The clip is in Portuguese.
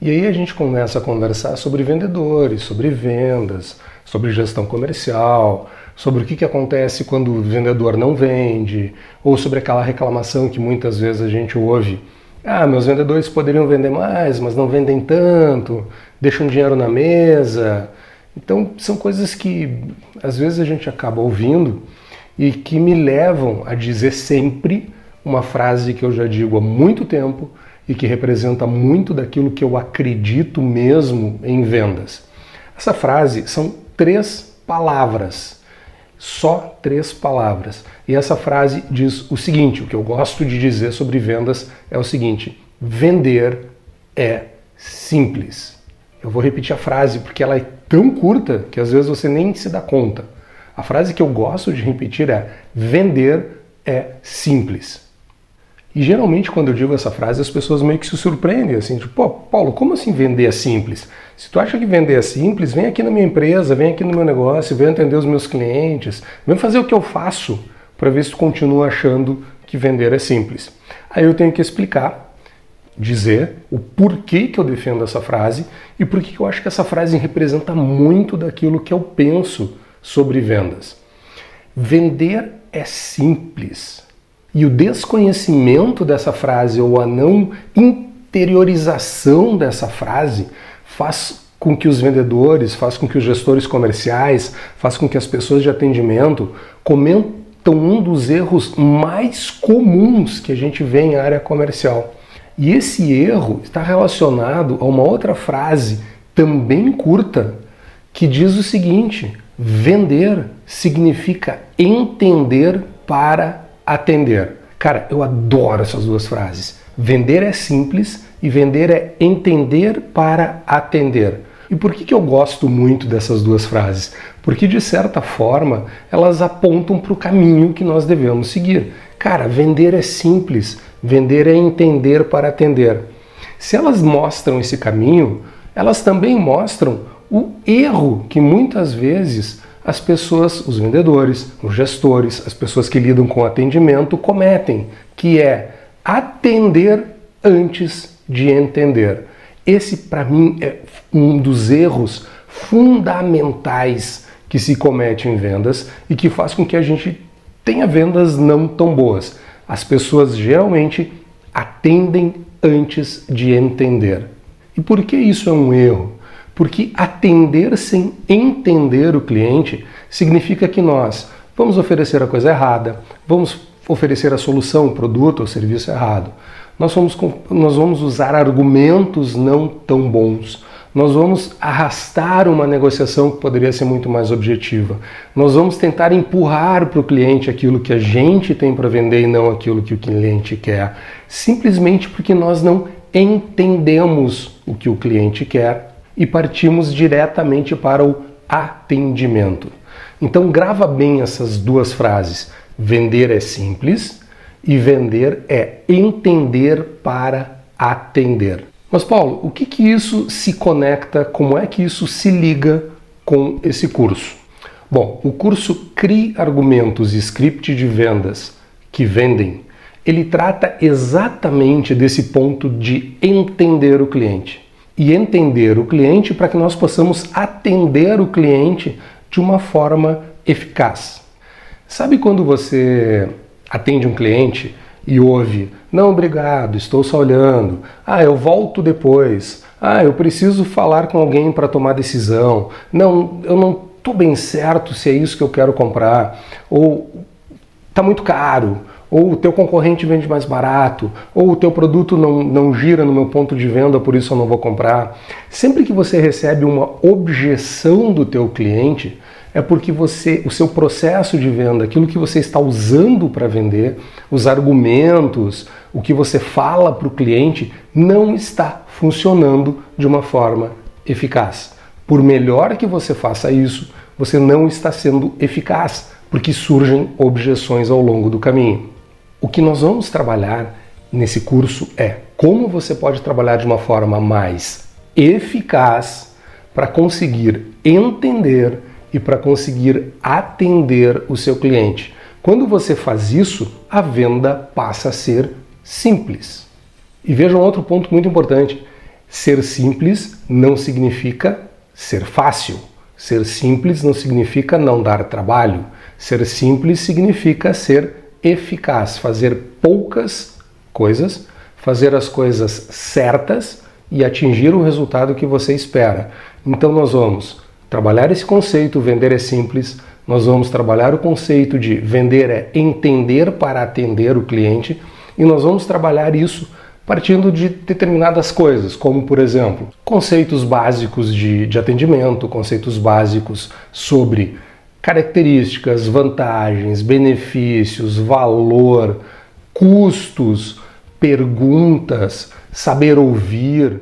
E aí a gente começa a conversar sobre vendedores, sobre vendas, sobre gestão comercial, sobre o que acontece quando o vendedor não vende, ou sobre aquela reclamação que muitas vezes a gente ouve. Ah, meus vendedores poderiam vender mais, mas não vendem tanto, deixam dinheiro na mesa. Então são coisas que às vezes a gente acaba ouvindo e que me levam a dizer sempre uma frase que eu já digo há muito tempo e que representa muito daquilo que eu acredito mesmo em vendas. Essa frase são 3 palavras, só 3 palavras. E essa frase diz o seguinte, o que eu gosto de dizer sobre vendas é o seguinte: vender é simples. Eu vou repetir a frase porque ela é tão curta que às vezes você nem se dá conta. A frase que eu gosto de repetir é: vender é simples. E geralmente quando eu digo essa frase as pessoas meio que se surpreendem, assim, tipo, pô, Paulo, como assim vender é simples? Se tu acha que vender é simples, vem aqui na minha empresa, vem aqui no meu negócio, vem atender os meus clientes, vem fazer o que eu faço para ver se tu continua achando que vender é simples. Aí eu tenho que explicar, dizer o porquê que eu defendo essa frase e por que eu acho que essa frase representa muito daquilo que eu penso sobre vendas. Vender é simples. E o desconhecimento dessa frase ou a não interiorização dessa frase faz com que os vendedores, faz com que os gestores comerciais, faz com que as pessoas de atendimento cometam um dos erros mais comuns que a gente vê em área comercial. E esse erro está relacionado a uma outra frase também curta que diz o seguinte: vender significa entender para atender. Cara, eu adoro essas 2 frases. Vender é simples e vender é entender para atender. E por que eu gosto muito dessas 2 frases? Porque, de certa forma, elas apontam para o caminho que nós devemos seguir. Cara, vender é simples, vender é entender para atender. Se elas mostram esse caminho, elas também mostram o erro que muitas vezes as pessoas, os vendedores, os gestores, as pessoas que lidam com atendimento cometem, que é atender antes de entender. Esse, para mim, é um dos erros fundamentais que se comete em vendas e que faz com que a gente tenha vendas não tão boas. As pessoas geralmente atendem antes de entender. E por que isso é um erro? Porque atender sem entender o cliente significa que nós vamos oferecer a coisa errada, vamos oferecer a solução, o produto ou o serviço errado. Nós vamos usar argumentos não tão bons. Nós vamos arrastar uma negociação que poderia ser muito mais objetiva. Nós vamos tentar empurrar para o cliente aquilo que a gente tem para vender e não aquilo que o cliente quer. Simplesmente porque nós não entendemos o que o cliente quer e partimos diretamente para o atendimento. Então grava bem essas 2 frases. Vender é simples e vender é entender para atender. Mas Paulo, o que isso se conecta, como é que isso se liga com esse curso? Bom, o curso Crie Argumentos e Script de Vendas que Vendem, ele trata exatamente desse ponto de entender o cliente. E entender o cliente para que nós possamos atender o cliente de uma forma eficaz. Sabe quando você atende um cliente e ouve: não, obrigado, estou só olhando, eu volto depois, eu preciso falar com alguém para tomar decisão, não, eu não estou bem certo se é isso que eu quero comprar, ou está muito caro, ou o teu concorrente vende mais barato, ou o teu produto não gira no meu ponto de venda, por isso eu não vou comprar. Sempre que você recebe uma objeção do teu cliente, é porque o seu processo de venda, aquilo que você está usando para vender, os argumentos, o que você fala para o cliente, não está funcionando de uma forma eficaz. Por melhor que você faça isso, você não está sendo eficaz, porque surgem objeções ao longo do caminho. O que nós vamos trabalhar nesse curso é como você pode trabalhar de uma forma mais eficaz para conseguir entender e para conseguir atender o seu cliente. Quando você faz isso, a venda passa a ser simples. E veja um outro ponto muito importante. Ser simples não significa ser fácil. Ser simples não significa não dar trabalho. Ser simples significa ser eficaz, fazer poucas coisas, fazer as coisas certas e atingir o resultado que você espera. Então nós vamos trabalhar esse conceito, vender é simples, nós vamos trabalhar o conceito de vender é entender para atender o cliente e nós vamos trabalhar isso partindo de determinadas coisas, como por exemplo, conceitos básicos de atendimento, conceitos básicos sobre características, vantagens, benefícios, valor, custos, perguntas, saber ouvir,